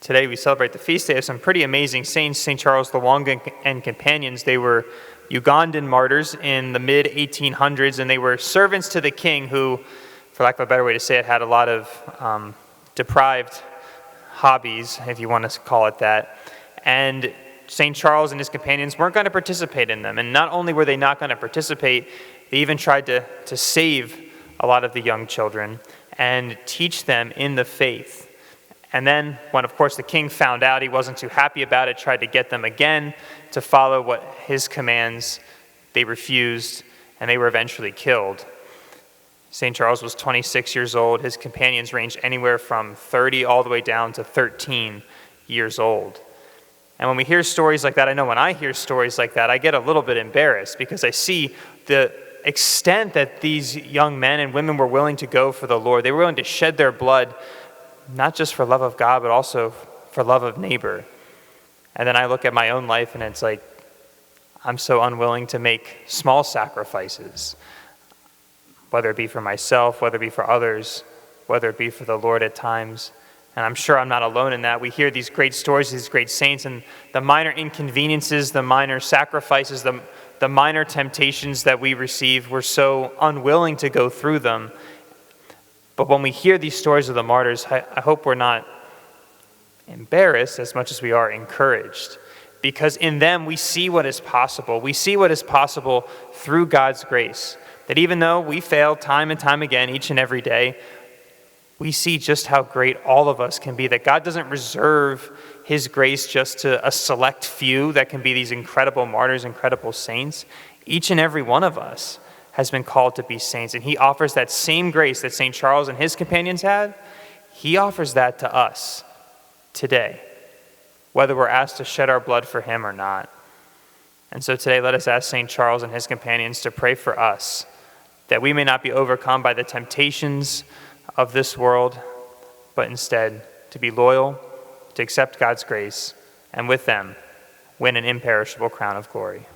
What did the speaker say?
Today we celebrate the feast day of some pretty amazing saints. St. Charles the Long and companions, they were Ugandan martyrs in the mid-1800s, and they were servants to the king who, for lack of a better way to say it, had a lot of deprived hobbies, if you want to call it that. And St. Charles and his companions weren't going to participate in them. And not only were they not going to participate, they even tried to save a lot of the young children and teach them in the faith. And then when, of course, the king found out, he wasn't too happy about it, tried to get them again to follow what his commands. They refused, and they were eventually killed. St. Charles was 26 years old. His companions ranged anywhere from 30 all the way down to 13 years old. And when we hear stories like that, I know when I hear stories like that, I get a little bit embarrassed because I see the extent that these young men and women were willing to go for the Lord. They were willing to shed their blood, not just for love of God, but also for love of neighbor. And then I look at my own life and it's like, I'm so unwilling to make small sacrifices, whether it be for myself, whether it be for others, whether it be for the Lord at times. And I'm sure I'm not alone in that. We hear these great stories, these great saints, and the minor inconveniences, the minor sacrifices, the minor temptations that we receive, we're so unwilling to go through them. But when we hear these stories of the martyrs, I hope we're not embarrassed as much as we are encouraged. Because in them, we see what is possible. We see what is possible through God's grace. That even though we fail time and time again, each and every day, we see just how great all of us can be. That God doesn't reserve his grace just to a select few that can be these incredible martyrs, incredible saints. Each and every one of us has been called to be saints, and he offers that same grace that St. Charles and his companions had. He offers that to us today, whether we're asked to shed our blood for him or not. And so today, let us ask St. Charles and his companions to pray for us, that we may not be overcome by the temptations of this world, but instead to be loyal, to accept God's grace, and with them, win an imperishable crown of glory.